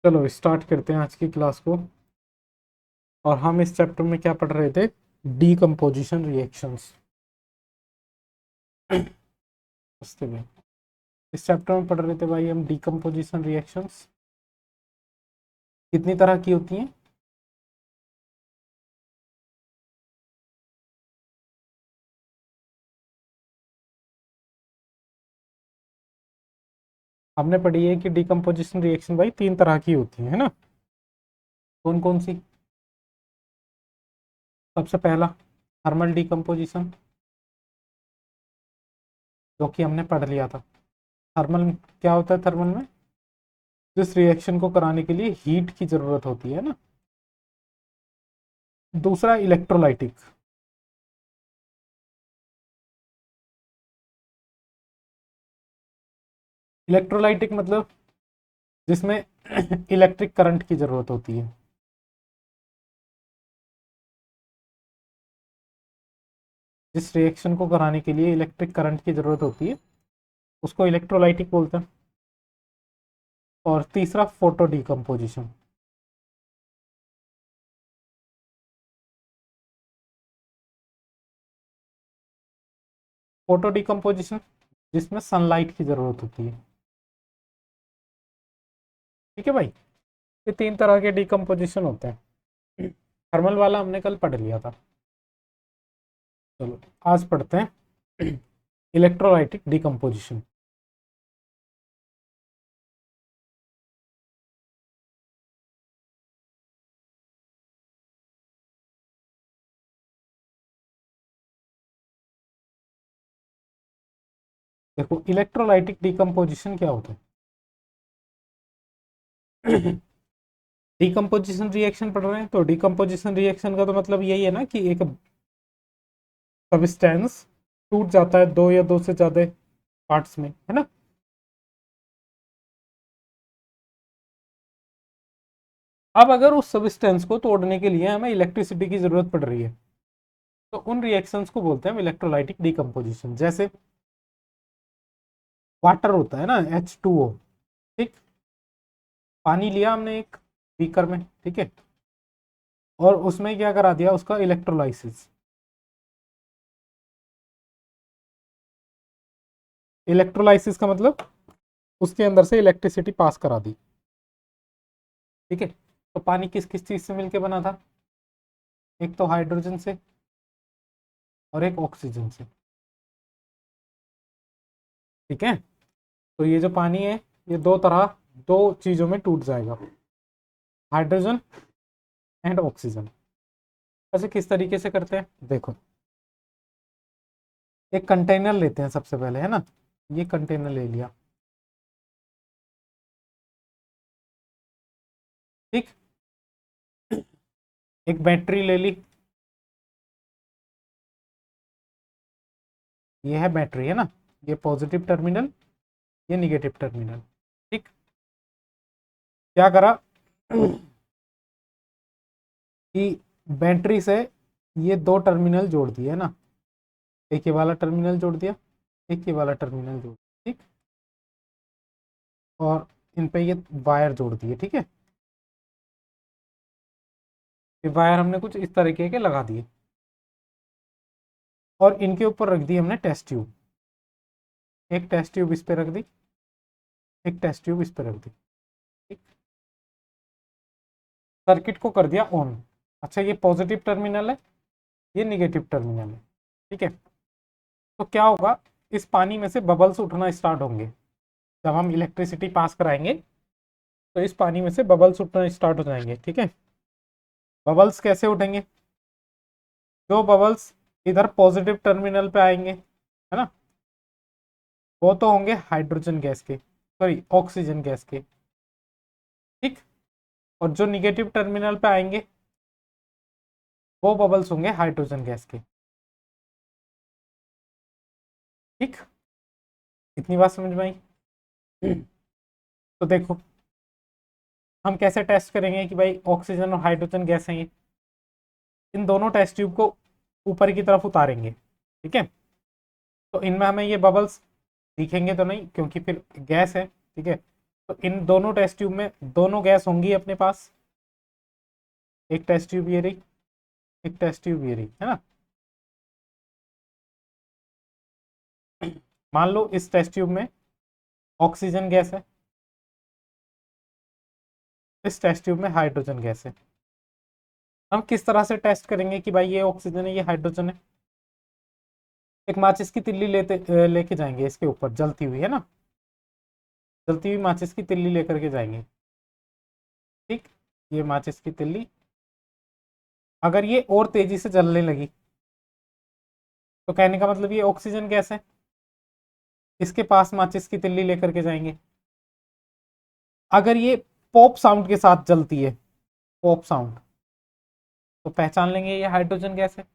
चलो स्टार्ट करते हैं आज की क्लास को। और हम इस चैप्टर में क्या पढ़ रहे थे? Decomposition reactions. इस चैप्टर में पढ़ रहे थे भाई हम डीकम्पोजिशन रिएक्शंस कितनी तरह की होती हैं। हमने पढ़ी है कि डीकम्पोजिशन रिएक्शन भाई 3 तरह की होती है ना। कौन कौन सी? सबसे पहला थर्मल डीकम्पोजिशन, जो कि हमने पढ़ लिया था। थर्मल क्या होता है? थर्मल में जिस रिएक्शन को कराने के लिए हीट की जरूरत होती है ना। दूसरा इलेक्ट्रोलाइटिक। इलेक्ट्रोलाइटिक मतलब जिसमें इलेक्ट्रिक करंट की जरूरत होती है। जिस रिएक्शन को कराने के लिए इलेक्ट्रिक करंट की जरूरत होती है उसको इलेक्ट्रोलाइटिक बोलते हैं। और तीसरा फोटो डिकम्पोजिशन। फोटो डिकम्पोजिशन जिसमें सनलाइट की जरूरत होती है। ठीक है भाई, ये 3 तरह के डिकम्पोजिशन होते हैं। थर्मल वाला हमने कल पढ़ लिया था। चलो आज पढ़ते हैं इलेक्ट्रोलाइटिक डिकम्पोजिशन। देखो इलेक्ट्रोलाइटिक डिकम्पोजिशन क्या होता है? डिकम्पोजिशन रिएक्शन पढ़ रहे हैं तो डिकम्पोजिशन रिएक्शन का तो मतलब यही है ना कि एक सब्सटेंस टूट जाता है दो या दो से ज्यादा पार्ट्स में, है ना। अब अगर उस सब्सटेंस को तोड़ने के लिए हमें इलेक्ट्रिसिटी की जरूरत पड़ रही है तो उन रिएक्शंस को बोलते हैं इलेक्ट्रोलाइटिक डिकम्पोजिशन। जैसे वाटर होता है ना, H2O। ठीक, पानी लिया हमने एक बीकर में, ठीक है, और उसमें क्या करा दिया, उसका इलेक्ट्रोलाइसिस। इलेक्ट्रोलाइसिस का मतलब उसके अंदर से इलेक्ट्रिसिटी पास करा दी। ठीक है, तो पानी किस किस चीज से मिलके बना था? एक तो हाइड्रोजन से और एक ऑक्सीजन से। ठीक है, तो ये जो पानी है ये दो चीजों में टूट जाएगा, हाइड्रोजन एंड ऑक्सीजन। ऐसे किस तरीके से करते हैं देखो। एक कंटेनर लेते हैं सबसे पहले, है ना। ये कंटेनर ले लिया, ठीक। एक बैटरी ले ली, ये है बैटरी, है ना। ये पॉजिटिव टर्मिनल, ये निगेटिव टर्मिनल। ठीक, क्या करा कि बैटरी से ये दो टर्मिनल जोड़ दिए, है ना। एक ये वाला टर्मिनल जोड़ दिया, एक ये वाला टर्मिनल जोड़ दिया, ठीक। और इन पे ये वायर जोड़ दिए, ठीक है। ये वायर हमने कुछ इस तरीके के लगा दिए और इनके ऊपर रख दी हमने टेस्ट ट्यूब। एक टेस्ट ट्यूब इस पे रख दी, एक टेस्ट ट्यूब इस पे रख दी, ठीक। सर्किट को कर दिया ऑन। अच्छा, ये पॉजिटिव टर्मिनल है, ये निगेटिव टर्मिनल है, ठीक है। तो क्या होगा, इस पानी में से बबल्स उठना स्टार्ट होंगे। जब हम इलेक्ट्रिसिटी पास कराएंगे तो इस पानी में से बबल्स उठना स्टार्ट हो जाएंगे, ठीक है। बबल्स कैसे उठेंगे? जो बबल्स इधर पॉजिटिव टर्मिनल पे आएंगे, है ना, वो तो होंगे हाइड्रोजन गैस के, सॉरी ऑक्सीजन गैस के, ठीक। और जो निगेटिव टर्मिनल पे आएंगे वो बबल्स होंगे हाइड्रोजन गैस के, ठीक। इतनी बात समझ में आई? तो देखो हम कैसे टेस्ट करेंगे कि भाई ऑक्सीजन और हाइड्रोजन गैस है ये। इन दोनों टेस्ट ट्यूब को ऊपर की तरफ उतारेंगे, ठीक है। तो इनमें हमें ये बबल्स दिखेंगे तो नहीं, क्योंकि फिर गैस है, ठीक है। तो इन दोनों टेस्ट ट्यूब में दोनों गैस होंगी अपने पास। एक टेस्ट ट्यूब ये रही, एक टेस्ट ट्यूब ये रही, है ना। मान लो इस टेस्ट ट्यूब में ऑक्सीजन गैस है, इस टेस्ट ट्यूब में हाइड्रोजन गैस है। हम किस तरह से टेस्ट करेंगे कि भाई ये ऑक्सीजन है ये हाइड्रोजन है। एक माचिस की तिल्ली लेके जाएंगे इसके ऊपर, जलती हुई, है ना, जलती हुई माचिस की तिल्ली लेकर के जाएंगे। ठीक, ये माचिस की तिल्ली अगर ये और तेजी से जलने लगी तो कहने का मतलब ये ऑक्सीजन गैस है। इसके पास माचिस की तिल्ली लेकर के जाएंगे। अगर ये पॉप साउंड के साथ जलती है, पॉप साउंड, तो पहचान लेंगे ये हाइड्रोजन गैस है।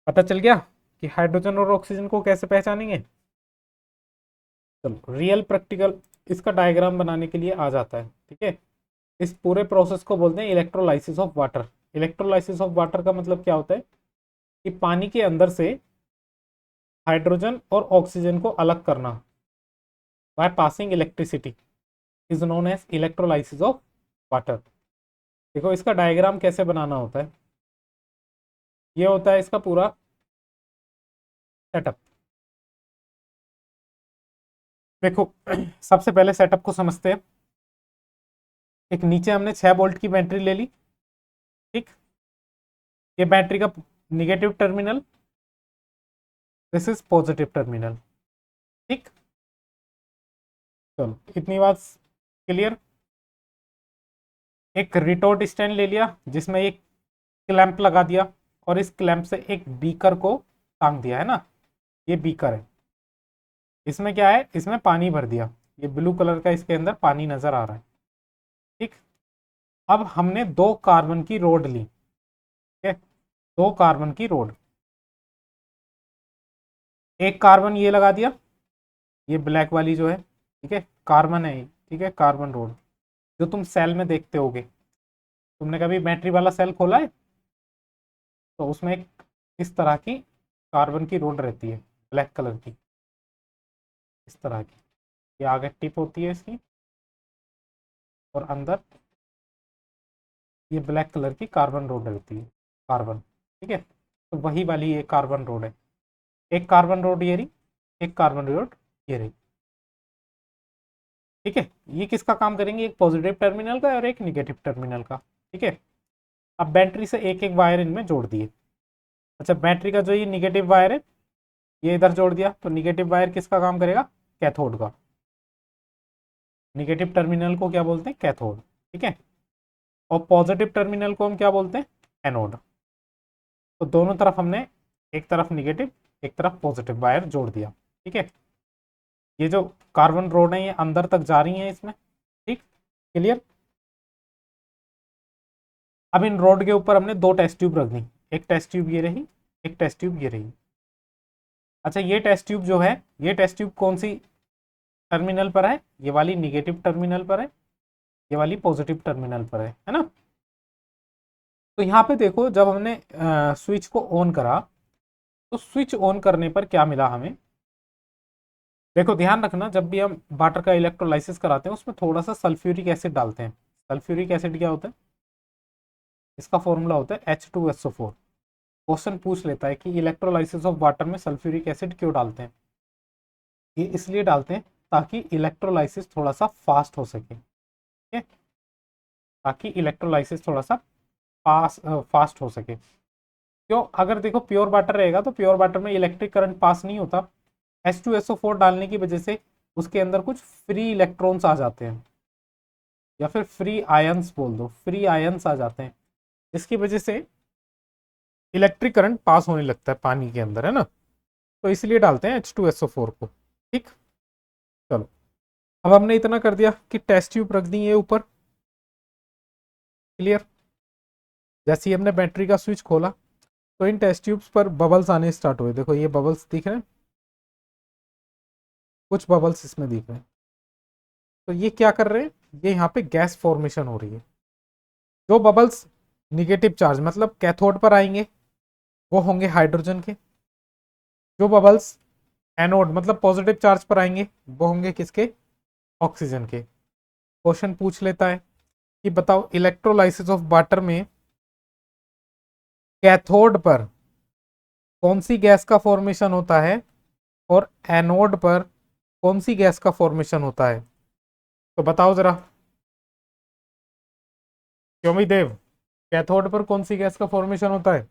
पता चल गया कि हाइड्रोजन और ऑक्सीजन को कैसे पहचानेंगे। चलो रियल प्रैक्टिकल इसका डायग्राम बनाने के लिए आ जाता है। ठीक है, इस पूरे प्रोसेस को बोलते हैं electrolysis of water. Electrolysis of water का मतलब क्या होता है कि पानी के अंदर से हाइड्रोजन और ऑक्सीजन को अलग करना by passing electricity is known as electrolysis of water. देखो इसका डायग्राम कैसे बनाना होता है, ये होता है इसका पूरा सेटअप। देखो सबसे पहले सेटअप को समझते हैं। एक नीचे हमने 6 वोल्ट की बैटरी ले ली। ठीक, ये बैटरी का negative terminal, this is positive terminal. ठीक, चलो इतनी बात क्लियर। एक रिटोर्ट स्टैंड ले लिया जिसमें एक क्लैंप लगा दिया और इस क्लैंप से एक बीकर को टांग दिया, है ना। ये बीकर है, इसमें क्या है, इसमें पानी भर दिया। ये ब्लू कलर का इसके अंदर पानी नजर आ रहा है। ठीक, अब हमने 2 कार्बन की रोड ली। ठीक है, 2 कार्बन की रोड, एक कार्बन ये लगा दिया, ये ब्लैक वाली जो है, ठीक है, कार्बन है ये। ठीक है, कार्बन रोड जो तुम सेल में देखते होगे। तुमने कभी बैटरी वाला सेल खोला है तो उसमें एक इस तरह की कार्बन की रोड रहती है, ब्लैक कलर की, इस तरह की। ये आगे टिप होती है इसकी और अंदर ये ब्लैक कलर की कार्बन रोड रहती है, कार्बन। ठीक है, तो वही वाली ये कार्बन रोड है। एक कार्बन रोड ये रही, एक कार्बन रोड ये रही। ठीक है, ये किसका काम करेंगे, एक पॉजिटिव टर्मिनल का और एक निगेटिव टर्मिनल का। ठीक है, अब बैटरी से एक एक वायर इनमें जोड़ दिए। अच्छा, बैटरी का जो ये निगेटिव वायर है ये इधर जोड़ दिया, तो निगेटिव वायर किसका काम करेगा, कैथोड का। निगेटिव टर्मिनल को क्या बोलते हैं, कैथोड। ठीक है, और पॉजिटिव टर्मिनल को हम क्या बोलते हैं, एनोड। तो दोनों तरफ हमने एक तरफ निगेटिव एक तरफ पॉजिटिव वायर जोड़ दिया। ठीक है, ये जो कार्बन रोड है ये अंदर तक जा रही है इसमें। ठीक, क्लियर। अब इन रोड के ऊपर हमने 2 टेस्ट ट्यूब रख दी, एक टेस्ट ट्यूब ये रही, एक टेस्ट ट्यूब ये रही। अच्छा, ये टेस्ट ट्यूब जो है, ये टेस्ट ट्यूब कौन सी टर्मिनल पर है, ये वाली निगेटिव टर्मिनल पर है, ये वाली पॉजिटिव टर्मिनल पर है ना। तो यहाँ पे देखो जब हमने स्विच को ऑन करा तो स्विच ऑन करने पर क्या मिला हमें। देखो ध्यान रखना, जब भी हम वाटर का इलेक्ट्रोलाइसिस कराते हैं उसमें थोड़ा सा सल्फ्यूरिक एसिड डालते हैं। सल्फ्यूरिक एसिड क्या होता है, इसका फॉर्मूला होता है H2SO4। क्वेश्चन पूछ लेता है कि इलेक्ट्रोलाइसिस ऑफ वाटर में सल्फ्यूरिक एसिड क्यों डालते हैं। ये इसलिए डालते हैं ताकि इलेक्ट्रोलाइसिस थोड़ा सा फास्ट हो सके। ठीक है, ताकि इलेक्ट्रोलाइसिस थोड़ा सा फास्ट हो सके। क्यों, अगर देखो प्योर वाटर रहेगा तो प्योर वाटर में इलेक्ट्रिक करंट पास नहीं होता। H2SO4 डालने की वजह से उसके अंदर कुछ फ्री इलेक्ट्रॉन्स आ जाते हैं, या फिर फ्री आयंस बोल दो, फ्री आयंस आ जाते हैं, जिसकी वजह से इलेक्ट्रिक करंट पास होने लगता है पानी के अंदर, है ना। तो इसलिए डालते हैं H2SO4 को। ठीक, चलो अब हमने इतना कर दिया कि टेस्ट ट्यूब रख दी है ऊपर। क्लियर। जैसे ही हमने बैटरी का स्विच खोला तो इन टेस्ट ट्यूब्स पर बबल्स आने स्टार्ट हुए। देखो ये बबल्स दिख रहे हैं, कुछ बबल्स इसमें दिख रहे हैं। तो ये क्या कर रहे हैं, ये यहाँ पे गैस फॉर्मेशन हो रही है। जो बबल्स निगेटिव चार्ज मतलब कैथोड पर आएंगे वो होंगे हाइड्रोजन के। जो बबल्स एनोड मतलब पॉजिटिव चार्ज पर आएंगे वो होंगे किसके, ऑक्सीजन के। क्वेश्चन पूछ लेता है कि बताओ इलेक्ट्रोलाइसिस ऑफ वाटर में कैथोड पर कौन सी गैस का फॉर्मेशन होता है और एनोड पर कौन सी गैस का फॉर्मेशन होता है। तो बताओ जरा, क्यों भाई देव, कैथोड पर कौन सी गैस का फॉर्मेशन होता है।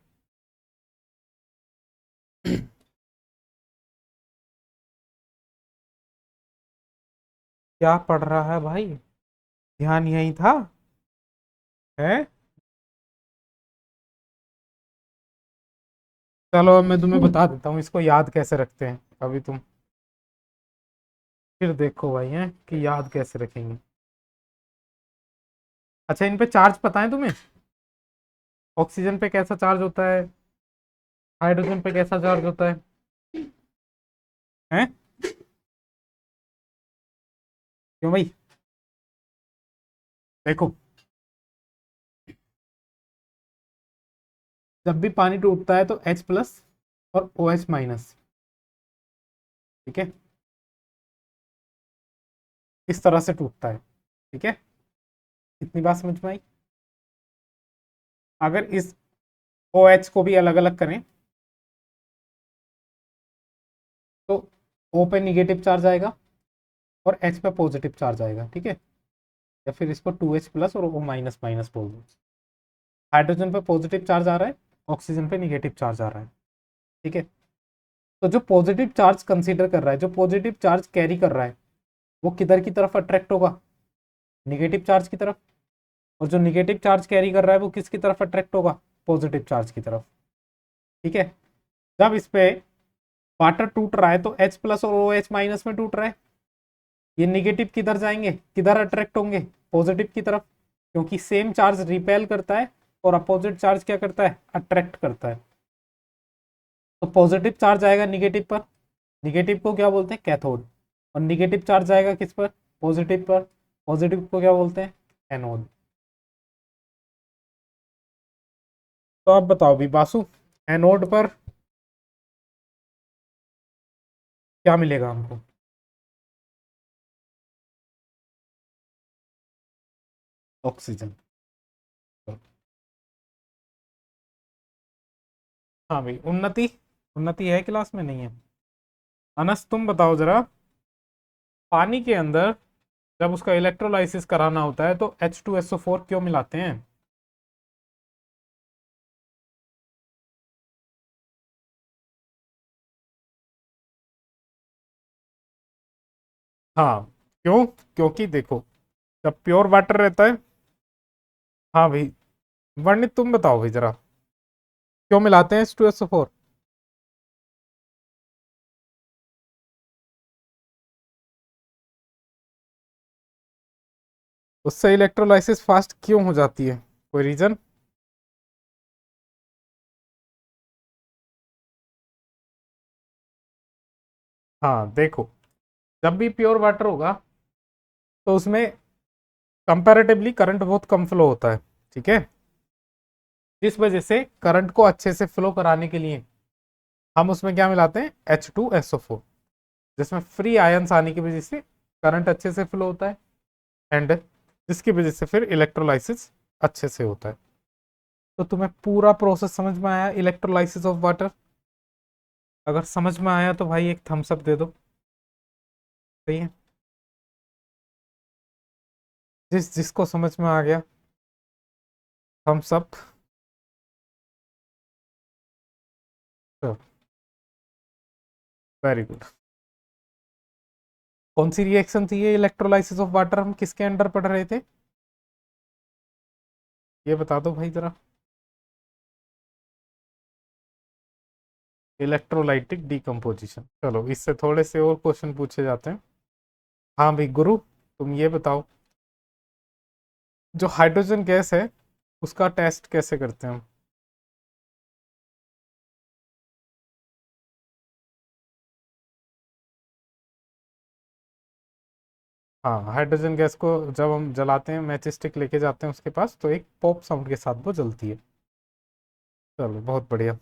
क्या पढ़ रहा है भाई, ध्यान यही था है। चलो अब मैं तुम्हें बता देता हूँ इसको याद कैसे रखते हैं, अभी तुम फिर देखो भाई हैं कि याद कैसे रखेंगे। अच्छा, इन पे चार्ज पता है तुम्हें, ऑक्सीजन पे कैसा चार्ज होता है, हाइड्रोजन पे कैसा चार्ज होता है, हैं? क्यों भाई, देखो जब भी पानी टूटता है तो H प्लस और OH माइनस, ठीक है, इस तरह से टूटता है, ठीक है, इतनी बात समझ में आई। अगर इस OH को भी अलग अलग करें तो O पे निगेटिव चार्ज आएगा और H पे पॉजिटिव चार्ज आएगा, ठीक है, या फिर इसको 2H प्लस और O माइनस माइनस बोल दो। हाइड्रोजन पे पॉजिटिव चार्ज आ रहा है, ऑक्सीजन पे निगेटिव चार्ज आ रहा है, ठीक है। तो जो पॉजिटिव चार्ज कंसीडर कर रहा है, जो पॉजिटिव चार्ज कैरी कर रहा है, वो किधर की तरफ अट्रैक्ट होगा, निगेटिव चार्ज की तरफ। और जो निगेटिव चार्ज कैरी कर रहा है वो किसकी तरफ अट्रैक्ट होगा, पॉजिटिव चार्ज की तरफ, ठीक है। जब इस पे वाटर टूट रहा है तो H प्लस और OH माइनस में टूट रहा है, ये निगेटिव किधर जाएंगे, किधर अट्रैक्ट होंगे, पॉजिटिव की तरफ, क्योंकि सेम चार्ज रिपेल करता है और अपोजिट चार्ज क्या करता है, अट्रैक्ट करता है। तो पॉजिटिव चार्ज आएगा निगेटिव पर, निगेटिव को क्या बोलते हैं, कैथोड, और निगेटिव चार्ज आएगा किस पर, पॉजिटिव पर, पॉजिटिव को क्या बोलते हैं, एनोड। तो आप बताओ भी बासु, एनोड पर क्या मिलेगा हमको, ऑक्सीजन। हाँ भाई, उन्नति, उन्नति है क्लास में, नहीं है। अनस तुम बताओ जरा, पानी के अंदर जब उसका इलेक्ट्रोलाइसिस कराना होता है तो H2SO4 क्यों मिलाते हैं। हाँ, क्यों, क्योंकि देखो जब प्योर वाटर रहता है, हाँ भाई, वर्णित तुम बताओ भाई जरा, क्यों मिलाते हैं H2SO4। उससे इलेक्ट्रोलाइसिस फास्ट क्यों हो जाती है, कोई रीजन। हाँ देखो, जब भी प्योर वाटर होगा तो उसमें कंपैरेटिवली करंट बहुत कम फ्लो होता है, ठीक है। जिस वजह से करंट को अच्छे से फ्लो कराने के लिए हम उसमें क्या मिलाते हैं, H2SO4, जिसमें फ्री आयंस आने की वजह से करंट अच्छे से फ्लो होता है, एंड जिसकी वजह से फिर इलेक्ट्रोलाइसिस अच्छे से होता है। तो तुम्हें पूरा प्रोसेस समझ में आया इलेक्ट्रोलाइसिस ऑफ वाटर। अगर समझ में आया तो भाई एक थम्स अप दे दो, सही है। जिसको समझ में आ गया, थम्स अप। Very good. कौन सी रिएक्शन थी ये इलेक्ट्रोलाइसिस ऑफ वाटर, हम किसके अंडर पढ़ रहे थे, ये बता दो भाई जरा। Electrolytic decomposition. चलो इससे थोड़े से और क्वेश्चन पूछे जाते हैं। हाँ भाई गुरु, तुम ये बताओ, जो हाइड्रोजन गैस है उसका टेस्ट कैसे करते हैं हम। हाँ, हाइड्रोजन गैस को जब हम जलाते हैं, मैच स्टिक लेके जाते हैं उसके पास, तो एक पॉप साउंड के साथ वो जलती है। चलो बहुत बढ़िया।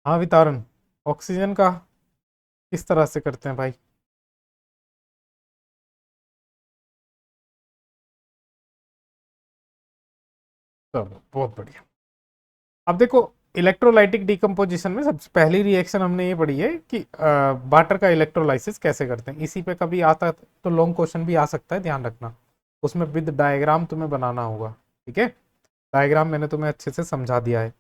हाँ वितारन, ऑक्सीजन का किस तरह से करते हैं भाई। चलो बहुत बढ़िया। अब देखो इलेक्ट्रोलाइटिक डिकम्पोजिशन में सबसे पहली रिएक्शन हमने ये पढ़ी है कि वाटर का इलेक्ट्रोलाइसिस कैसे करते हैं। इसी पे कभी आता तो लॉन्ग क्वेश्चन भी आ सकता है, ध्यान रखना। उसमें विद डायग्राम तुम्हें बनाना होगा, ठीक है। डायग्राम मैंने तुम्हें अच्छे से समझा दिया है।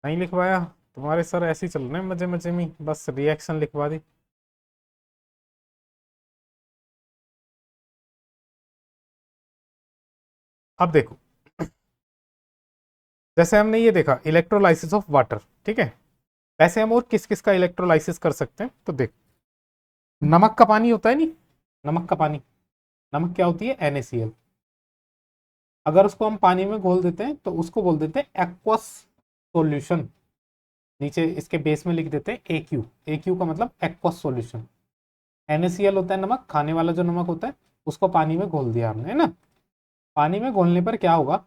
नहीं लिखवाया? तुम्हारे सर ऐसे ही चल रहे हैं मजे मजे में, बस रिएक्शन लिखवा दी। अब देखो, जैसे हमने ये देखा इलेक्ट्रोलाइसिस ऑफ वाटर, ठीक है। वैसे हम और किस किस का इलेक्ट्रोलाइसिस कर सकते हैं, तो देख, नमक का पानी होता है नहीं, नमक का पानी, नमक क्या होती है, NaCl। अगर उसको हम पानी में घोल देते हैं तो उसको बोल देते हैं एक्वस सॉल्यूशन। नीचे इसके बेस में लिख देते हैं AQ। AQ का मतलब एक्वस सॉल्यूशन। NaCl होता है नमक, खाने वाला जो नमक होता है, उसको पानी में घोल दिया हमने, है ना। पानी में घोलने पर क्या होगा,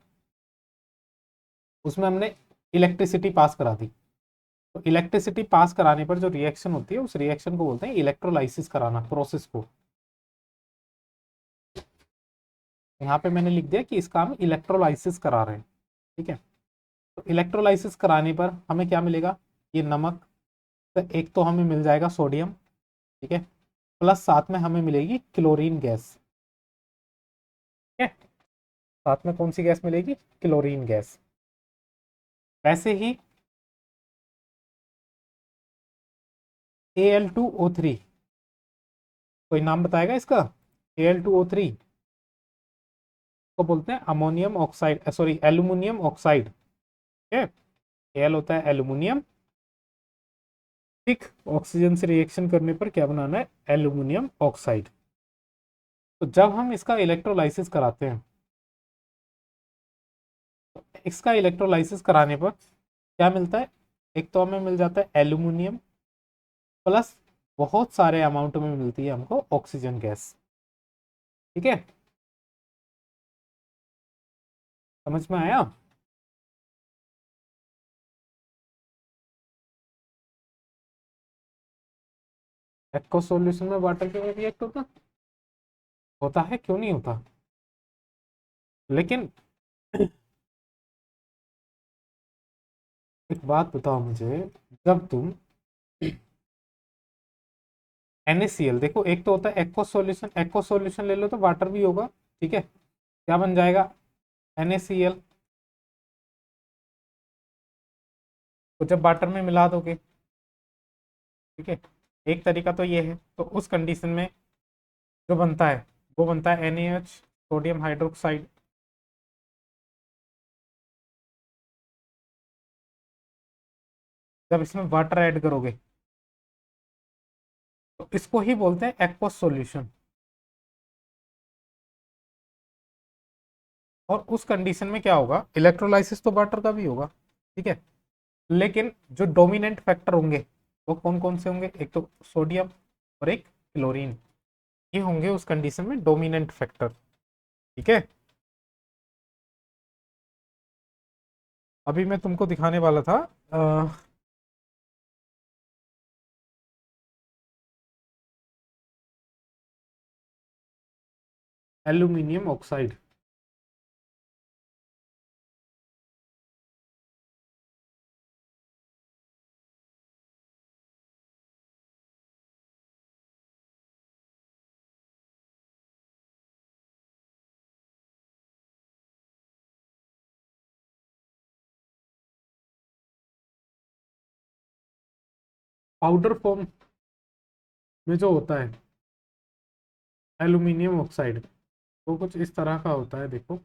उसमें हमने इलेक्ट्रिसिटी पास करा दी। तो इलेक्ट्रिसिटी पास कराने पर जो रिएक्शन होती है, उस रिएक्शन को बोलते हैं इलेक्ट्रोलाइसिस कराना, प्रोसेस को। यहाँ पे मैंने लिख दिया कि इसका हम इलेक्ट्रोलाइसिस करा रहे हैं, ठीक है। तो इलेक्ट्रोलाइसिस कराने पर हमें क्या मिलेगा, ये नमक, तो एक तो हमें मिल जाएगा सोडियम, ठीक है, प्लस साथ में हमें मिलेगी क्लोरीन गैस, ठीक है। साथ में कौन सी गैस मिलेगी, क्लोरीन गैस। वैसे ही Al2O3, कोई नाम बताएगा इसका, Al2O3 को बोलते हैं ammonium oxide, sorry aluminium oxide, ठीक है। Al होता है एल्यूमिनियम, ठीक। ऑक्सीजन से रिएक्शन करने पर क्या बनाना है, एल्यूमिनियम ऑक्साइड। तो जब हम इसका इलेक्ट्रोलाइसिस कराते हैं, तो इसका इलेक्ट्रोलाइसिस कराने पर क्या मिलता है, एक तो हमें मिल जाता है एल्यूमिनियम, प्लस बहुत सारे अमाउंट में मिलती है हमको ऑक्सीजन गैस, ठीक है। समझ में आया। एक्वस सॉल्यूशन में वाटर क्यों रिएक्ट होता, होता है, क्यों नहीं होता, लेकिन एक बात बताओ मुझे, जब तुम NaCl, देखो एक तो होता है एक्वस सॉल्यूशन, एक्वस सॉल्यूशन ले लो तो वाटर भी होगा, ठीक है। क्या बन जाएगा, NaCl। तो जब वाटर में मिला दोगे, ठीक है, एक तरीका तो ये है, तो उस कंडीशन में जो बनता है वो बनता है NaH, सोडियम हाइड्रोक्साइड। जब इसमें वाटर ऐड करोगे तो इसको ही बोलते हैं एक्वस सॉल्यूशन। और उस कंडीशन में क्या होगा, इलेक्ट्रोलाइसिस तो वाटर का भी होगा, ठीक है, लेकिन जो डोमिनेंट फैक्टर होंगे वो कौन कौन से होंगे, एक तो सोडियम और एक क्लोरीन, ये होंगे उस कंडीशन में डोमिनेंट फैक्टर, ठीक है। अभी मैं तुमको दिखाने वाला था एल्यूमिनियम ऑक्साइड। पाउडर फॉर्म में जो होता है एल्यूमिनियम ऑक्साइड, वो कुछ इस तरह का होता है, देखो।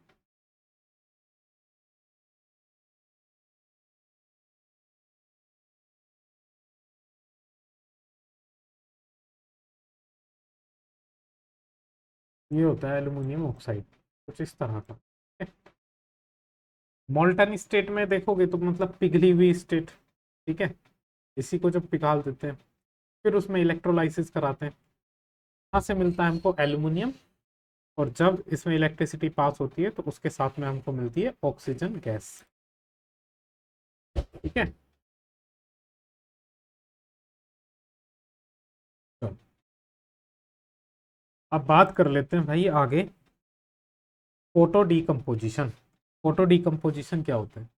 ये होता है एल्यूमिनियम ऑक्साइड, कुछ इस तरह का। मोल्टन स्टेट में देखोगे तो मतलब पिघली हुई स्टेट, ठीक है। इसी को जब पिघाल देते हैं फिर उसमें इलेक्ट्रोलाइसिस कराते हैं, यहाँ से मिलता है हमको एल्यूमिनियम। और जब इसमें इलेक्ट्रिसिटी पास होती है तो उसके साथ में हमको मिलती है ऑक्सीजन गैस, ठीक है। चलो, अब बात कर लेते हैं भाई आगे, फोटो डीकम्पोजिशन। फोटो डीकम्पोजिशन क्या होता है?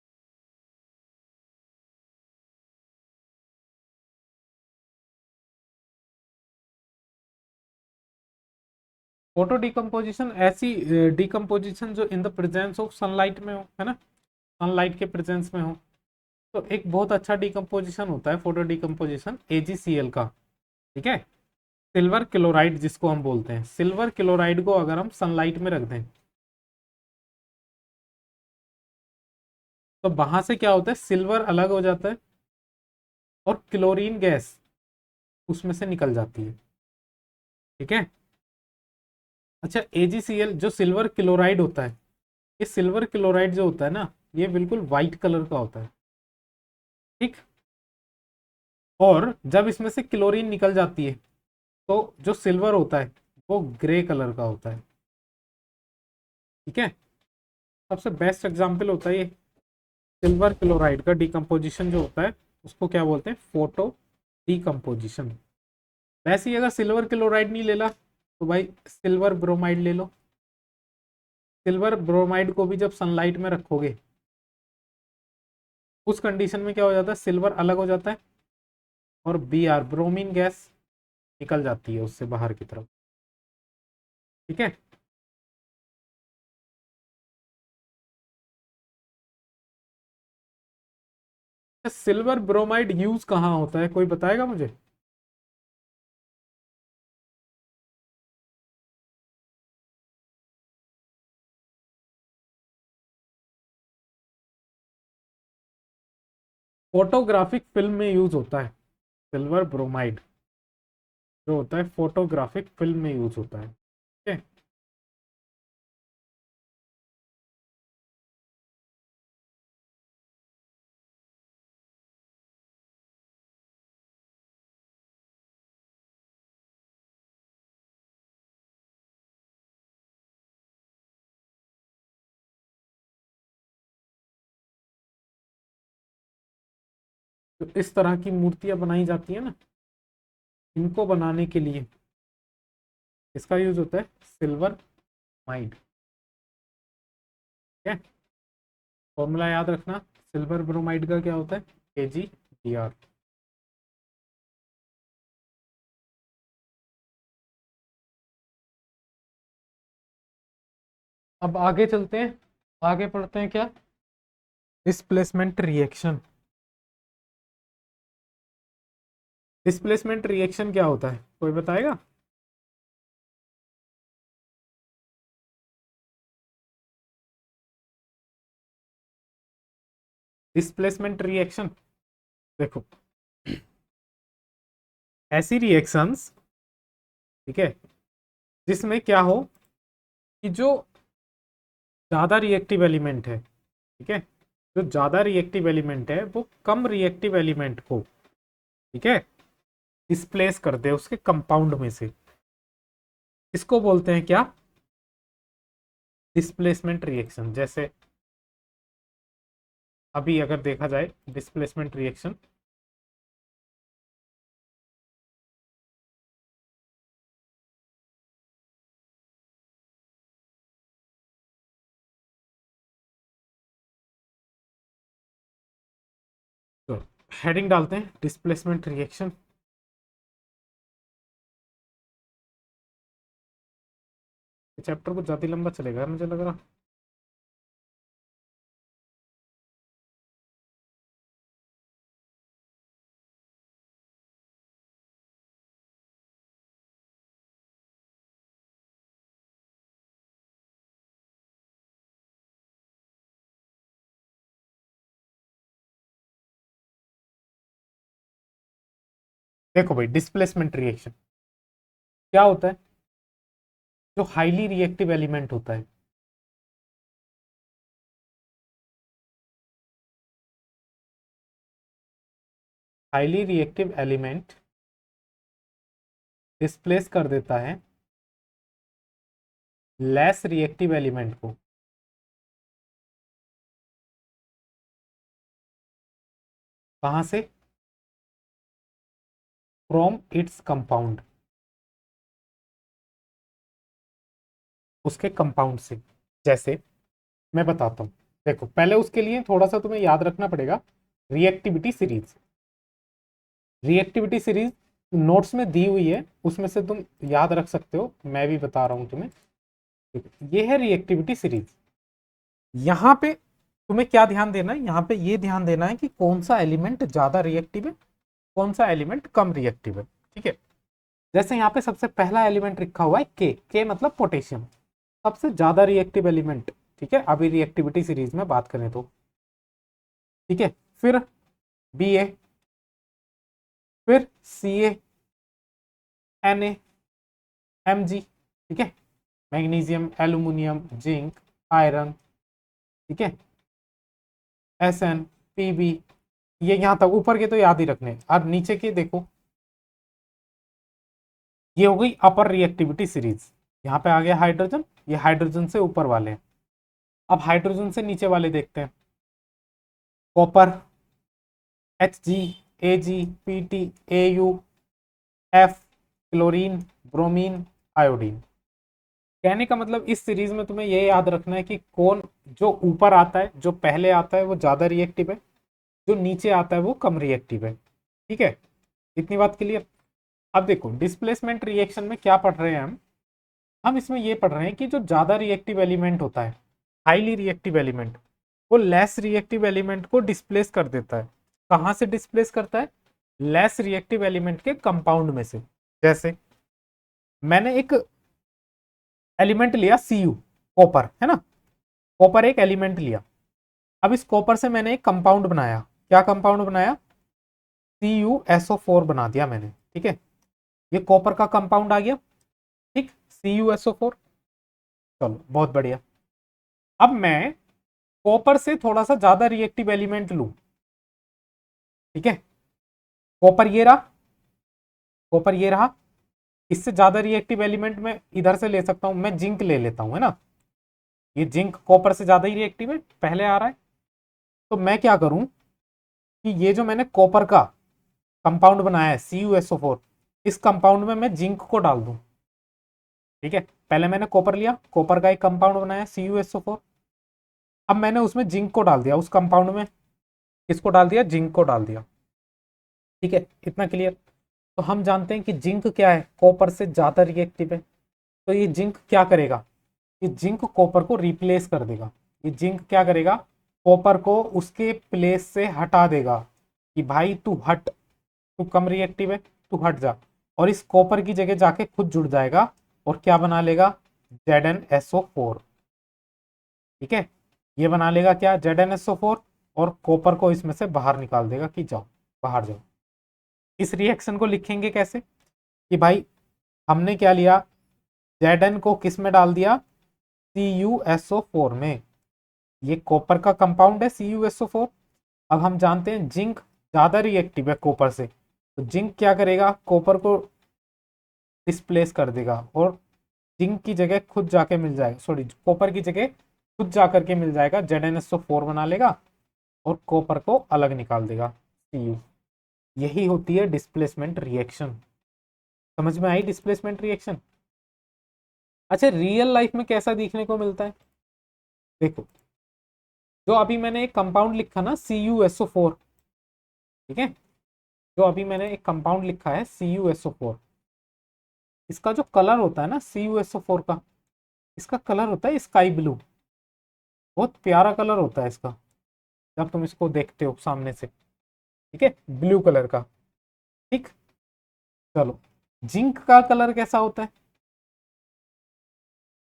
फोटो डिकम्पोजिशन ऐसी डिकम्पोजिशन जो in the presence of sunlight में हो, है ना, सनलाइट के प्रेजेंस में हो। तो एक बहुत अच्छा डिकम्पोजिशन होता है फोटो डिकम्पोजिशन AgCl का, ठीक है। सिल्वर क्लोराइड जिसको हम बोलते हैं, सिल्वर क्लोराइड को अगर हम सनलाइट में रख दें तो वहां से क्या होता है, सिल्वर अलग हो जाता है और क्लोरीन गैस उसमें से निकल जाती है, ठीक है। अच्छा, AgCl जो सिल्वर क्लोराइड होता है, ये सिल्वर क्लोराइड जो होता है ना, ये बिल्कुल व्हाइट कलर का होता है, ठीक। और जब इसमें से क्लोरीन निकल जाती है तो जो सिल्वर होता है वो ग्रे कलर का होता है, ठीक है। सबसे बेस्ट एग्जांपल होता है ये सिल्वर क्लोराइड का डिकम्पोजिशन जो होता है, उसको क्या बोलते हैं, फोटो डिकम्पोजिशन। वैसे ही अगर सिल्वर क्लोराइड नहीं लेला तो भाई सिल्वर ब्रोमाइड ले लो। सिल्वर ब्रोमाइड को भी जब सनलाइट में रखोगे उस कंडीशन में क्या हो जाता है, सिल्वर अलग हो जाता है और Br ब्रोमीन गैस निकल जाती है उससे बाहर की तरफ, ठीक है। सिल्वर ब्रोमाइड यूज कहाँ होता है, कोई बताएगा मुझे? फोटोग्राफिक फिल्म में यूज होता है सिल्वर ब्रोमाइड, जो होता है फोटोग्राफिक फिल्म में यूज होता है, ठीक है। तो इस तरह की मूर्तियां बनाई जाती है ना, इनको बनाने के लिए इसका यूज होता है सिल्वर माइड, ठीक है। फॉर्मूला याद रखना, सिल्वर ब्रोमाइड का क्या होता है, KgBr। अब आगे चलते हैं, आगे पढ़ते हैं क्या, डिस्प्लेसमेंट रिएक्शन। डिस्प्लेसमेंट रिएक्शन क्या होता है, कोई बताएगा? डिस्प्लेसमेंट रिएक्शन, देखो, ऐसी रिएक्शंस, ठीक है, जिसमें क्या हो कि जो ज्यादा रिएक्टिव एलिमेंट है, ठीक है, जो ज्यादा रिएक्टिव एलिमेंट है वो कम रिएक्टिव एलिमेंट को, ठीक है, डिस्प्लेस कर दे उसके कंपाउंड में से, इसको बोलते हैं क्या, डिस्प्लेसमेंट रिएक्शन। जैसे अभी अगर देखा जाए डिस्प्लेसमेंट रिएक्शन, तो हेडिंग डालते हैं डिस्प्लेसमेंट रिएक्शन। चैप्टर कुछ ज्यादा लंबा चलेगा मुझे लग रहा। देखो भाई, डिस्प्लेसमेंट रिएक्शन क्या होता है, जो हाईली रिएक्टिव एलिमेंट होता है, हाईली रिएक्टिव एलिमेंट डिस्प्लेस कर देता है लेस रिएक्टिव एलिमेंट को, कहां से, फ्रॉम इट्स कंपाउंड। उसके कंपाउंड से। जैसे मैं बताता हूँ, देखो पहले उसके लिए थोड़ा सा तुम्हें याद रखना पड़ेगा reactivity series. Reactivity series notes में दी हुई है, उसमें से तुम याद रख सकते हो, मैं भी बता रहा हूँ तुम्हें। ठीक है, ये है रिएक्टिविटी सीरीज। यहाँ पे तुम्हें क्या ध्यान देना है, यहाँ पे ये ध्यान देना है कि कौन सा एलिमेंट ज्यादा रिएक्टिव है, कौन सा एलिमेंट कम रिएक्टिव है। ठीक है, जैसे यहाँ पे सबसे पहला एलिमेंट लिखा हुआ है के मतलब पोटेशियम, सबसे ज्यादा रिएक्टिव एलिमेंट। ठीक है, अभी रिएक्टिविटी सीरीज में बात करें तो। ठीक है, फिर बी ए, फिर सी ए, एन ए, एम जी। ठीक है, मैग्नीशियम, एल्यूमिनियम, जिंक, आयरन। ठीक है, एस एन, पी बी। ये यहां तक ऊपर के तो याद ही रखने, और नीचे के देखो, ये हो गई अपर रिएक्टिविटी सीरीज। यहाँ पे आ गया हाइड्रोजन, ये हाइड्रोजन से ऊपर वाले हैं। अब हाइड्रोजन से नीचे वाले देखते हैं। Copper, H G, A G, P T, A U, F, chlorine, bromine, iodine. कहने का मतलब इस सीरीज में तुम्हें ये याद रखना है कि कौन जो ऊपर आता है, जो पहले आता है वो ज्यादा रिएक्टिव है, जो नीचे आता है वो कम रिएक्टिव है। ठीक है, इतनी बात क्लियर। अब देखो डिस्प्लेसमेंट रिएक्शन में क्या पढ़ रहे हैं हम इसमें ये पढ़ रहे हैं कि जो ज्यादा रिएक्टिव एलिमेंट होता है, हाईली रिएक्टिव एलिमेंट, वो लेस रिएक्टिव एलिमेंट को डिस्प्लेस कर देता है। कहाँ से डिस्प्लेस करता है? लेस रिएक्टिव एलिमेंट के कंपाउंड में से। जैसे मैंने एक एलिमेंट लिया Cu, कॉपर है ना, कॉपर एक एलिमेंट लिया। अब इस कॉपर से मैंने एक कंपाउंड बनाया। क्या कंपाउंड बनाया? CuSO4 बना दिया मैंने। ठीक है, ये कॉपर का कंपाउंड आ गया। ठीक, CuSO4। चलो बहुत बढ़िया। अब मैं कॉपर से थोड़ा सा ज्यादा रिएक्टिव एलिमेंट लूं। ठीक है, कॉपर ये रहा, कॉपर ये रहा। इससे ज्यादा रिएक्टिव एलिमेंट मैं इधर से ले सकता हूं, मैं जिंक ले लेता हूं, है ना। ये जिंक कॉपर से ज्यादा ही रिएक्टिव है, पहले आ रहा है। तो मैं क्या करूं कि ये जो मैंने कॉपर का कंपाउंड बनाया है CuSO4, इस कंपाउंड में मैं जिंक को डाल दूं। ठीक है, पहले मैंने कॉपर लिया, कॉपर का एक कंपाउंड बनाया CuSO4। अब मैंने उसमें जिंक को डाल दिया, उस कंपाउंड में किसको डाल दिया? जिंक को डाल दिया। ठीक है, इतना क्लियर। तो हम जानते हैं कि जिंक क्या है? कॉपर से ज्यादा रिएक्टिव है। तो ये जिंक क्या करेगा? ये जिंक कॉपर को रिप्लेस कर देगा। ये जिंक क्या करेगा? कॉपर को उसके प्लेस से हटा देगा कि भाई तू हट, तू कम रिएक्टिव है, तू हट जा। और इस कॉपर की जगह जाके खुद जुड़ जाएगा और क्या बना लेगा? ZnSO4। ठीक है, ये बना लेगा क्या? ZnSO4। और कॉपर को इसमें से बाहर निकाल देगा कि जाओ बाहर जाओ। इस रिएक्शन को लिखेंगे कैसे कि भाई हमने क्या लिया? Zn को किस में डाल दिया? CuSO4 में। ये कॉपर का कंपाउंड है CuSO4। अब हम जानते हैं जिंक ज्यादा रिएक्टिव है कॉपर से, तो जिंक क्या करेगा? कॉपर को डिस्प्लेस कर देगा और जिंक की जगह खुद जाके मिल जाएगा, सॉरी कॉपर की जगह खुद जा करके मिल जाएगा, ZnSO4 बना लेगा और कॉपर को अलग निकाल देगा Cu। यही होती है डिस्प्लेसमेंट रिएक्शन। समझ में आई डिस्प्लेसमेंट रिएक्शन? अच्छा, रियल लाइफ में कैसा दिखने को मिलता है? देखो, जो अभी मैंने एक कंपाउंड लिखा ना CuSO4, ठीक है, जो अभी मैंने एक कंपाउंड लिखा है CuSO4, इसका जो कलर होता है ना CuSO4 का, इसका कलर होता है स्काई ब्लू। बहुत प्यारा कलर होता है इसका जब तुम इसको देखते हो सामने से। ठीक है, ब्लू कलर का। ठीक, चलो जिंक का कलर कैसा होता है?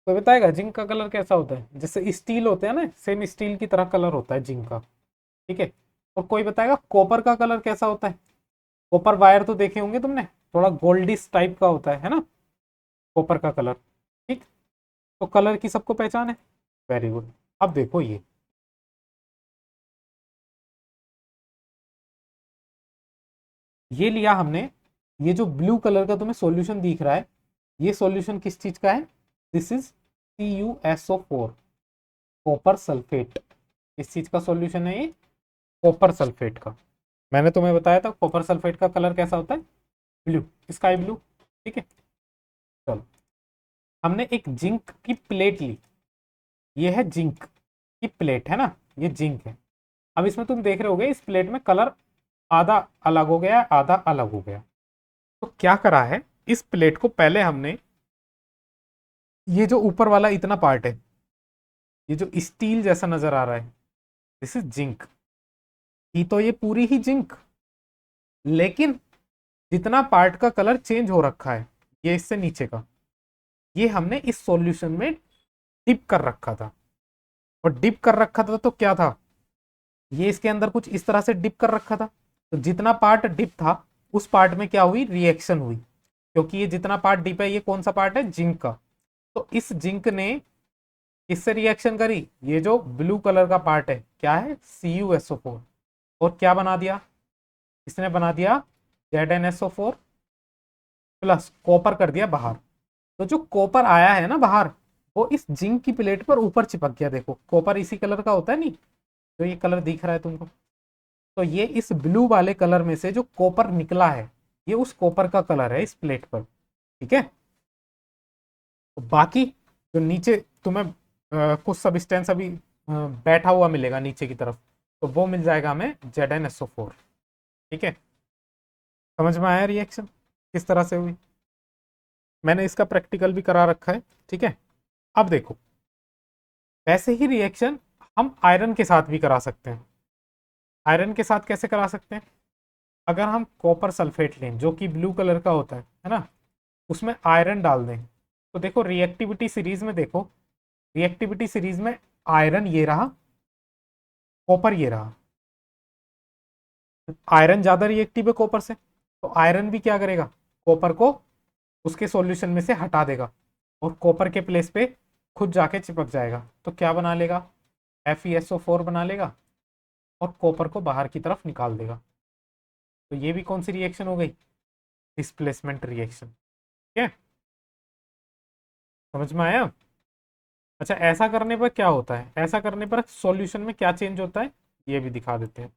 तो बताएगा जिंक का कलर कैसा होता है? जैसे स्टील होते हैं ना, सेम स्टील की तरह कलर होता है जिंक का। ठीक है, और कोई बताएगा कॉपर का कलर कैसा होता है? कॉपर वायर तो देखे होंगे तुमने, थोड़ा गोल्डिश टाइप का होता है ना कॉपर का कलर। ठीक, तो कलर की सबको पहचान है। Very good. अब देखो ये लिया हमने, ये जो ब्लू कलर का तुम्हें सॉल्यूशन दिख रहा है, ये सॉल्यूशन किस चीज का है? This is CuSO4, copper sulphate. किस चीज का सॉल्यूशन है ये? कॉपर सल्फेट का। मैंने तुम्हें बताया था कॉपर सल्फेट का कलर कैसा होता है? Blue, sky blue. ठीक है, चलो हमने एक जिंक की प्लेट ली, ये है जिंक की प्लेट है ना, ये जिंक है। अब इसमें तुम देख रहे होगे इस प्लेट में कलर आधा अलग हो गया, आधा अलग हो गया। तो क्या करा है, इस प्लेट को पहले हमने, ये जो ऊपर वाला इतना पार्ट है, ये जो स्टील जैसा नजर आ रहा है, दिस इज जिंक। ही तो ये पूरी ही जिंक, लेकिन जितना पार्ट का कलर चेंज हो रखा है, ये इससे नीचे का, ये हमने इस सॉल्यूशन में डिप कर रखा था। और डिप कर रखा था तो क्या था, ये इसके अंदर कुछ इस तरह से डिप कर रखा था। तो जितना पार्ट डिप था उस पार्ट में क्या हुई, रिएक्शन हुई, क्योंकि ये जितना पार्ट डिप है ये कौन सा पार्ट है, जिंक का। तो इस जिंक ने किससे रिएक्शन करी, ये जो ब्लू कलर का पार्ट है क्या है, CuSO4, और क्या बना दिया, इसने बना दिया ZnSO4 प्लस कॉपर कर दिया बाहर। तो जो कॉपर आया है ना बाहर, वो इस जिंक की प्लेट पर ऊपर चिपक गया। देखो कॉपर इसी कलर का होता है नहीं, जो ये कलर दिख रहा है तुमको, तो ये इस ब्लू वाले कलर में से जो कॉपर निकला है, ये उस कॉपर का कलर है इस प्लेट पर। ठीक है, तो बाकी जो नीचे तुम्हें कुछ सब्सटेंस अभी बैठा हुआ मिलेगा नीचे की तरफ, तो वो मिल जाएगा हमें ZnSO4। ठीक है, समझ में आया रिएक्शन किस तरह से हुई, मैंने इसका प्रैक्टिकल भी करा रखा है। ठीक है, अब देखो वैसे ही रिएक्शन हम आयरन के साथ भी करा सकते हैं। आयरन के साथ कैसे करा सकते हैं, अगर हम कॉपर सल्फेट लें जो कि ब्लू कलर का होता है ना, उसमें आयरन डाल दें, तो देखो रिएक्टिविटी सीरीज में, देखो रिएक्टिविटी सीरीज में आयरन ये रहा, कॉपर ये रहा। आयरन ज्यादा रिएक्टिव है कॉपर से, तो आयरन भी क्या करेगा, कॉपर को उसके सॉल्यूशन में से हटा देगा और कॉपर के प्लेस पे खुद जाके चिपक जाएगा। तो क्या बना लेगा, FeSO4 बना लेगा और कॉपर को बाहर की तरफ निकाल देगा। तो ये भी कौन सी रिएक्शन हो गई, डिस्प्लेसमेंट रिएक्शन। ठीक है, समझ में आया। अच्छा ऐसा करने पर क्या होता है, ऐसा करने पर सॉल्यूशन में क्या चेंज होता है, ये भी दिखा देते हैं।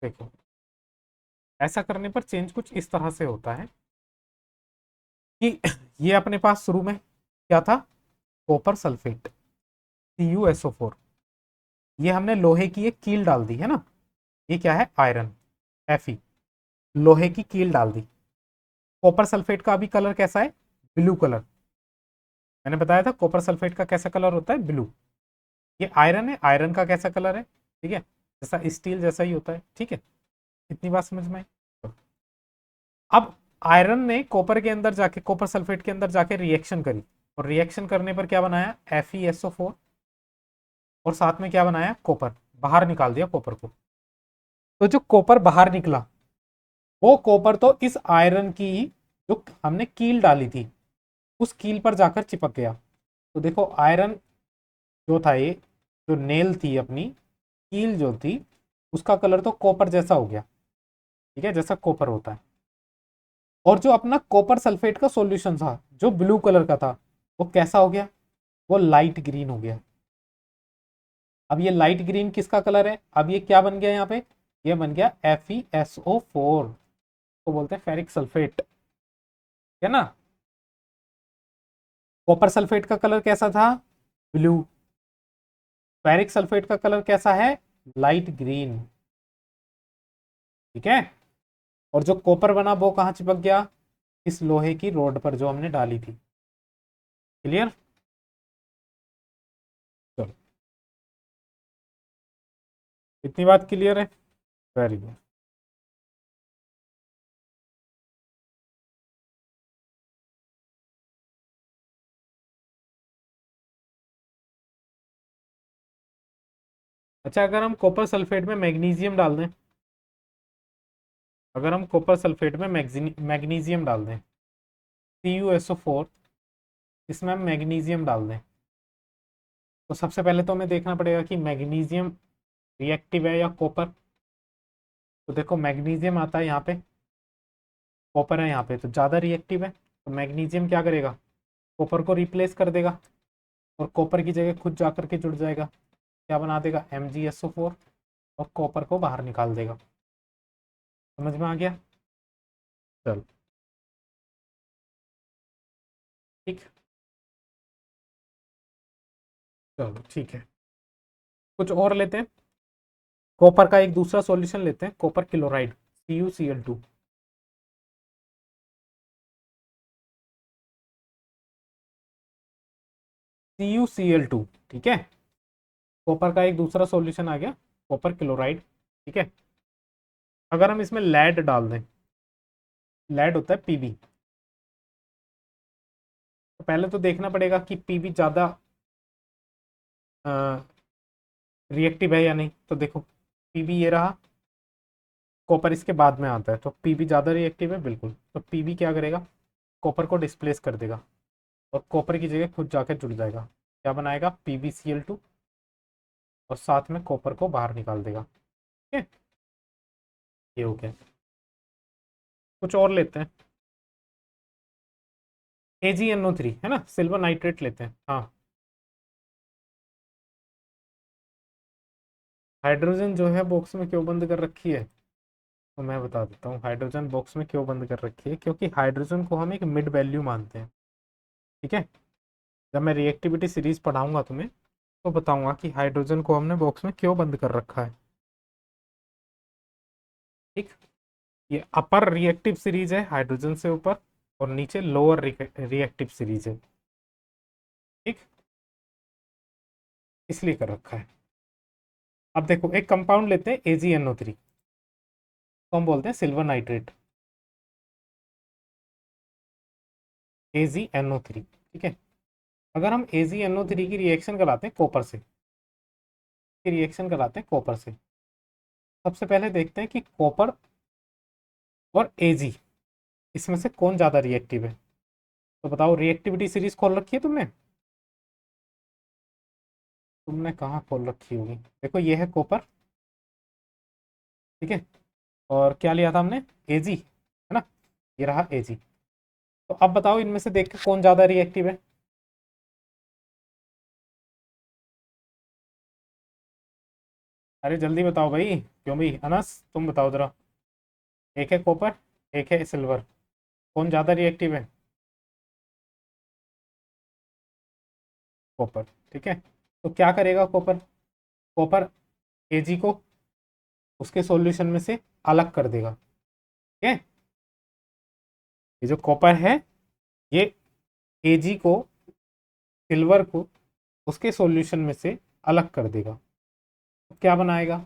देखो ऐसा करने पर चेंज कुछ इस तरह से होता है कि ये अपने पास शुरू में क्या था, कॉपर सल्फेट CuSO4, ये हमने लोहे की एक कील डाल दी है ना, ये क्या है, आयरन Fe, लोहे की कील डाल दी। कॉपर सल्फेट का अभी कलर कैसा है, ब्लू कलर। मैंने बताया था कॉपर सल्फेट का कैसा कलर होता है, ब्लू। ये आयरन है, आयरन का कैसा कलर है, ठीक है, जैसा स्टील जैसा ही होता है। ठीक है, इतनी बात समझ में आई। अब आयरन ने कॉपर के अंदर जाके, कॉपर सल्फेट के अंदर जाके रिएक्शन करी, और रिएक्शन करने पर क्या बनाया, FeSO4, और साथ में क्या बनाया, कॉपर, बाहर निकाल दिया कॉपर को। तो जो कॉपर बाहर निकला, वो कॉपर तो इस आयरन की जो हमने कील डाली थी उस कील पर जाकर चिपक गया। तो देखो आयरन जो था, ये जो नेल थी अपनी, कील जो थी, उसका कलर तो कॉपर जैसा हो गया। ठीक है, जैसा कॉपर होता है। और जो अपना कॉपर सल्फेट का सॉल्यूशन था जो ब्लू कलर का था, वो कैसा हो गया, वो लाइट ग्रीन हो गया। अब ये लाइट ग्रीन किसका कलर है, अब ये क्या बन गया यहाँ पे, ये बन गया FeSO4, तो बोलते हैं फेरिक सल्फेट, है ना। कॉपर सल्फेट का कलर कैसा था, ब्लू। फेरिक सल्फेट का कलर कैसा है, लाइट ग्रीन। ठीक है, और जो कॉपर बना वो कहाँ चिपक गया, इस लोहे की रोड पर जो हमने डाली थी। क्लियर, चलो इतनी बात क्लियर है, वेरी गुड। अच्छा अगर हम कॉपर सल्फेट में मैग्नीशियम डाल दें, अगर हम कॉपर सल्फेट में मैग्नीशियम डाल दें, CuSO4, इसमें हम मैग्नीशियम डाल दें, तो सबसे पहले तो हमें देखना पड़ेगा कि मैग्नीशियम रिएक्टिव है या कॉपर। तो देखो मैग्नीशियम आता है यहाँ पे, कॉपर है यहाँ पे, तो ज़्यादा रिएक्टिव है, तो मैग्नीशियम क्या करेगा, कॉपर को रिप्लेस कर देगा और कॉपर की जगह खुद जा करके जुड़ जाएगा, क्या बना देगा, MgSO4, और कॉपर को बाहर निकाल देगा। समझ में आ गया, चलो ठीक, चलो ठीक है। कुछ और लेते हैं, कॉपर का एक दूसरा सॉल्यूशन लेते हैं, कॉपर क्लोराइड CuCl2। CuCl2, ठीक है, कॉपर का एक दूसरा सॉल्यूशन आ गया, कॉपर क्लोराइड, ठीक है। अगर हम इसमें लेड डाल दें, लेड होता है Pb, तो पहले तो देखना पड़ेगा कि Pb ज़्यादा रिएक्टिव है या नहीं। तो देखो Pb ये रहा, कॉपर इसके बाद में आता है, तो Pb ज़्यादा रिएक्टिव है बिल्कुल, तो Pb क्या करेगा, कॉपर को डिस्प्लेस कर देगा और कॉपर की जगह खुद जाके जुड़ जाएगा, क्या बनाएगा PbCl2, और साथ में कॉपर को बाहर निकाल देगा, ठीक है। ये हो गया। कुछ और लेते हैं, AgNO3 है ना, सिल्वर नाइट्रेट लेते हैं। हाँ, हाइड्रोजन जो है बॉक्स में क्यों बंद कर रखी है, तो मैं बता देता हूँ हाइड्रोजन बॉक्स में क्यों बंद कर रखी है, क्योंकि हाइड्रोजन को हम एक मिड वैल्यू मानते हैं, ठीक है। जब मैं रिएक्टिविटी सीरीज पढ़ाऊंगा तुम्हें तो बताऊंगा कि हाइड्रोजन को हमने बॉक्स में क्यों बंद कर रखा है, ठीक। ये अपर रिएक्टिव सीरीज है हाइड्रोजन से ऊपर, और नीचे लोअर रिएक्टिव सीरीज है, ठीक, इसलिए कर रखा है। अब देखो एक कंपाउंड लेते हैं AgNO3, तो हम बोलते हैं सिल्वर नाइट्रेट, AgNO3, ठीक है। अगर हम AgNO3 की रिएक्शन कराते हैं कॉपर से, रिएक्शन कराते हैं कॉपर से, सबसे पहले देखते हैं कि कॉपर और Ag इसमें से कौन ज़्यादा रिएक्टिव है। तो बताओ, रिएक्टिविटी सीरीज खोल रखी है तुमने, तुमने कहाँ खोल रखी होगी, देखो ये है कॉपर, ठीक है, और क्या लिया था हमने, Ag, है ना, ये रहा Ag। तो अब बताओ इनमें से देख के कौन ज़्यादा रिएक्टिव है। अरे जल्दी बताओ भाई, क्यों भाई, अनस तुम बताओ जरा। एक है कॉपर, एक है सिल्वर, कौन ज़्यादा रिएक्टिव है, कॉपर, ठीक है। तो क्या करेगा कॉपर, कॉपर Ag को उसके सॉल्यूशन में से अलग कर देगा, ठीक है। ये जो कॉपर है ये Ag को, सिल्वर को उसके सॉल्यूशन में से अलग कर देगा, तो क्या बनाएगा,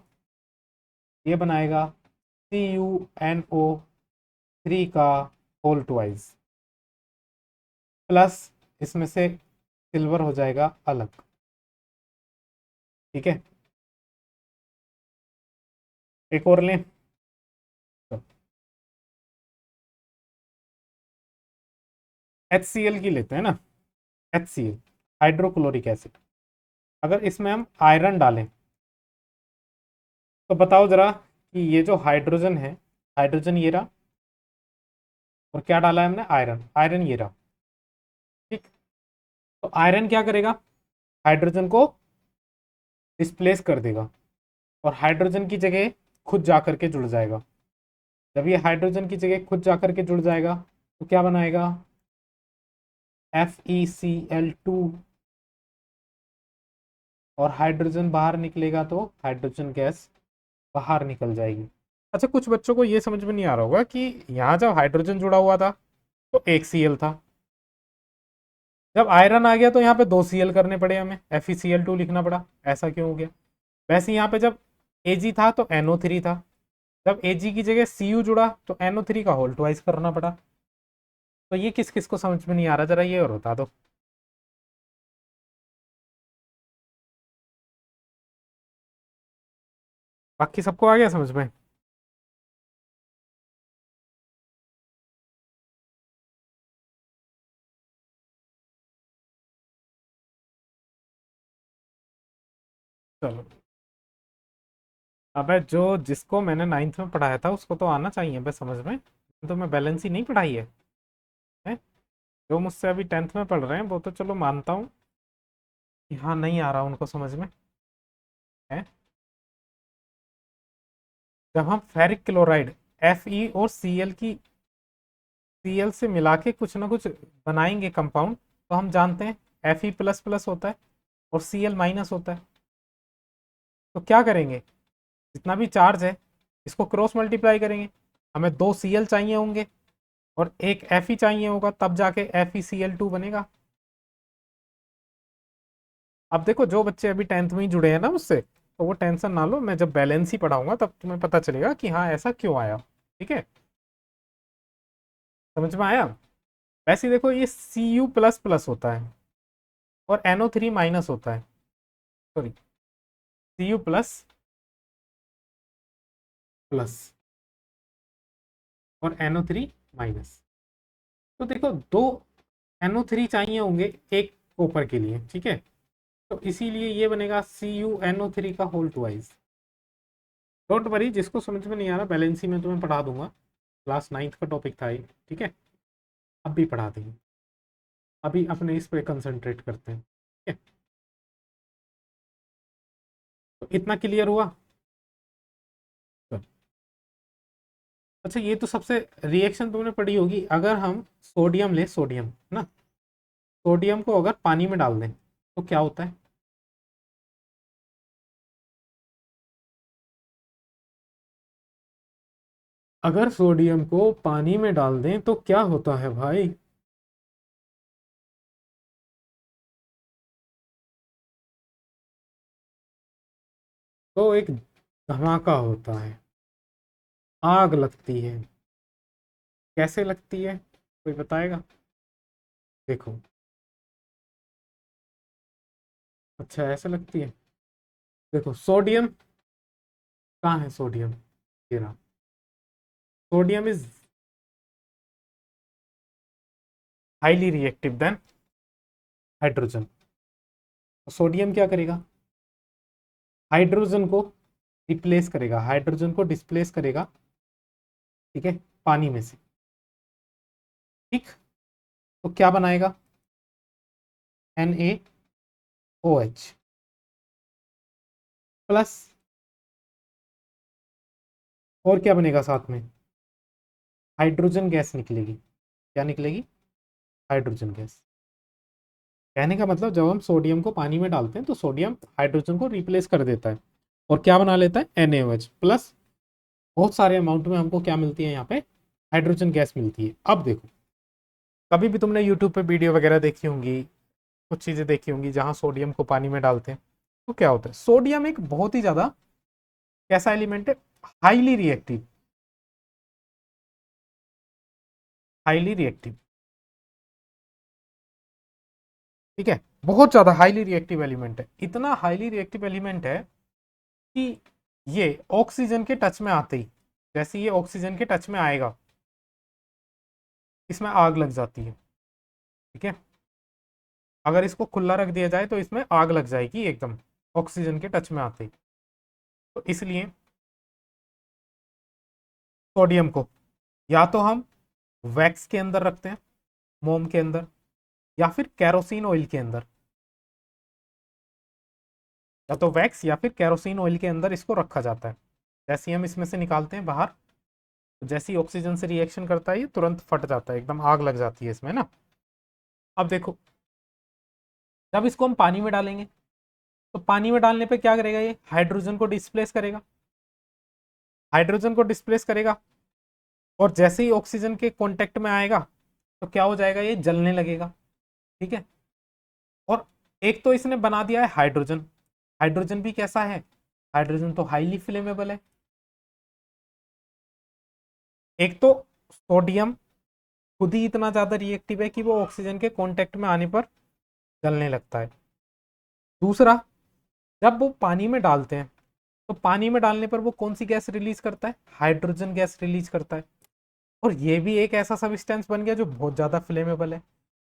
ये बनाएगा CuNO3 का होल ट्वाइस, प्लस इसमें से सिल्वर हो जाएगा अलग, ठीक है। एक और लें, तो HCl की लेते हैं ना, HCl हाइड्रोक्लोरिक एसिड। अगर इसमें हम आयरन डालें तो बताओ जरा कि ये जो हाइड्रोजन है, हाइड्रोजन ये रहा, और क्या डाला है हमने, आयरन, आयरन ये रहा, ठीक। तो आयरन क्या करेगा, हाइड्रोजन को डिस्प्लेस कर देगा और हाइड्रोजन की जगह खुद जा करके जुड़ जाएगा। जब ये हाइड्रोजन की जगह खुद जा करके जुड़ जाएगा तो क्या बनाएगा, FeCl2, और हाइड्रोजन बाहर निकलेगा तो हाइड्रोजन गैस बाहर निकल जाएगी। अच्छा, कुछ बच्चों को ये समझ में नहीं आ रहा होगा कि यहाँ जब हाइड्रोजन जुड़ा हुआ था तो एक Cl था, जब आयरन आ गया तो यहाँ पे दो Cl करने पड़े, हमें FeCl2 लिखना पड़ा, ऐसा क्यों हो गया। वैसे यहाँ पे जब Ag था तो NO3 था, जब Ag की जगह Cu जुड़ा तो NO3 का होल ट्वाइस करना पड़ा। तो ये किस किस को समझ में नहीं आ रहा, जरा ये और बता दो। बाकी सबको आ गया समझ में। चलो, अबे जो जिसको मैंने नाइन्थ में पढ़ाया था उसको तो आना चाहिए बस समझ में, तो मैं बैलेंस ही नहीं पढ़ाई है? जो मुझसे अभी 10th में पढ़ रहे हैं वो तो चलो मानता हूँ कि हाँ नहीं आ रहा उनको समझ में है। जब हम फेरिक क्लोराइड Fe और Cl की, Cl से मिला के कुछ ना कुछ बनाएंगे कंपाउंड, तो हम जानते हैं Fe प्लस प्लस होता है और Cl माइनस होता है। तो क्या करेंगे, जितना भी चार्ज है इसको क्रॉस मल्टीप्लाई करेंगे। हमें 2 Cl चाहिए होंगे और एक Fe चाहिए होगा, तब जाके FeCl2 बनेगा। अब देखो, जो बच्चे अभी 10th में ही जुड़े हैं ना मुझसे, तो वो टेंशन ना लो, मैं जब बैलेंस ही पढ़ाऊंगा तब तुम्हें पता चलेगा कि हाँ ऐसा क्यों आया। ठीक है, समझ में आया। वैसे देखो, ये Cu प्लस प्लस होता है और NO3 माइनस होता है, सॉरी Cu प्लस प्लस और NO3 माइनस। तो देखो, 2 NO3 चाहिए होंगे एक कॉपर के लिए, ठीक है। तो इसीलिए ये बनेगा CuNO3 का होल ट्वाइस। डोंट वरी, जिसको समझ में नहीं आ रहा बैलेंसी में तुम्हें पढ़ा दूंगा, क्लास 9th का टॉपिक था ये, ठीक है। अब भी पढ़ा देंगे, अभी अपने इस पे कंसंट्रेट करते हैं, ठीक है। तो इतना क्लियर हुआ। तो, अच्छा, ये तो सबसे रिएक्शन तुमने पढ़ी होगी। अगर हम सोडियम ले, सोडियम ना, सोडियम को अगर पानी में डाल दें तो क्या होता है। अगर सोडियम को पानी में डाल दें तो क्या होता है भाई। तो एक धमाका होता है, आग लगती है। कैसे लगती है, कोई बताएगा। देखो, अच्छा ऐसे लगती है। देखो सोडियम, कहाँ है सोडियम, ये रहा। Sodium is highly reactive than hydrogen. Sodium क्या करेगा, हाइड्रोजन को रिप्लेस करेगा, हाइड्रोजन को डिस्प्लेस करेगा, ठीक है, पानी में से। ठीक, तो क्या बनाएगा, NaOH प्लस, और क्या बनेगा साथ में, हाइड्रोजन गैस निकलेगी। क्या निकलेगी, हाइड्रोजन गैस। कहने का मतलब, जब हम सोडियम को पानी में डालते हैं तो सोडियम हाइड्रोजन को रिप्लेस कर देता है और क्या बना लेता है, NaOH प्लस। बहुत सारे अमाउंट में हमको क्या मिलती है यहाँ पे, हाइड्रोजन गैस मिलती है। अब देखो, कभी भी तुमने यूट्यूब पे वीडियो वगैरह देखी होंगी, कुछ चीज़ें देखी होंगी जहाँ सोडियम को पानी में डालते हैं तो क्या होता है। सोडियम एक बहुत ही ज़्यादा कैसा एलिमेंट है, हाईली रिएक्टिव, हाईली रिएक्टिव, ठीक है। बहुत ज़्यादा हाईली रिएक्टिव एलिमेंट है, इतना हाईली रिएक्टिव एलिमेंट है कि ये ऑक्सीजन के टच में आते ही, जैसे ये ऑक्सीजन के टच में आएगा, इसमें आग लग जाती है, ठीक है। अगर इसको खुला रख दिया जाए तो इसमें आग लग जाएगी एकदम, ऑक्सीजन के टच में आते ही। तो इसलिए सोडियम को या तो हम वैक्स के अंदर रखते हैं, मोम के अंदर, या फिर कैरोसिन ऑयल के अंदर, या तो वैक्स या फिर कैरोसिन ऑयल के अंदर इसको रखा जाता है। जैसे ही हम इसमें से निकालते हैं बाहर, तो जैसे ही ऑक्सीजन से रिएक्शन करता है ये तुरंत फट जाता है, एकदम आग लग जाती है इसमें ना। अब देखो, जब इसको हम पानी में डालेंगे तो पानी में डालने पे क्या करेगा, ये हाइड्रोजन को डिस्प्लेस करेगा, हाइड्रोजन को डिस्प्लेस करेगा, और जैसे ही ऑक्सीजन के कांटेक्ट में आएगा तो क्या हो जाएगा, ये जलने लगेगा, ठीक है। और एक तो इसने बना दिया है हाइड्रोजन, हाइड्रोजन भी कैसा है, हाइड्रोजन तो हाईली फ्लेमेबल है। एक तो सोडियम खुद ही इतना ज्यादा रिएक्टिव है कि वो ऑक्सीजन के कांटेक्ट में आने पर जलने लगता है। दूसरा, जब वो पानी में डालते हैं तो पानी में डालने पर वो कौन सी गैस रिलीज करता है, हाइड्रोजन गैस रिलीज करता है। और ये भी एक ऐसा सब्सटेंस बन गया जो बहुत ज़्यादा फ्लेमेबल है।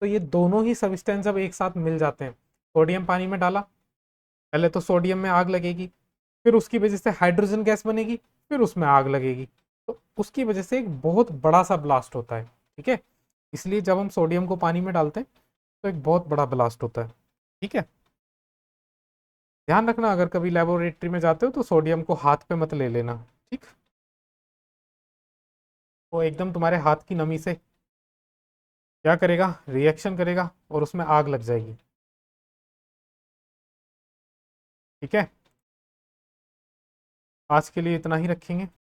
तो ये दोनों ही सब्सटेंस जब एक साथ मिल जाते हैं, सोडियम पानी में डाला, पहले तो सोडियम में आग लगेगी, फिर उसकी वजह से हाइड्रोजन गैस बनेगी, फिर उसमें आग लगेगी, तो उसकी वजह से एक बहुत बड़ा सा ब्लास्ट होता है, ठीक है। इसलिए जब हम सोडियम को पानी में डालते हैं तो एक बहुत बड़ा ब्लास्ट होता है, ठीक है। ध्यान रखना, अगर कभी लेबोरेटरी में जाते हो तो सोडियम को हाथ पे मत ले लेना, ठीक। वो एकदम तुम्हारे हाथ की नमी से क्या करेगा, रिएक्शन करेगा और उसमें आग लग जाएगी। ठीक है, आज के लिए इतना ही रखेंगे।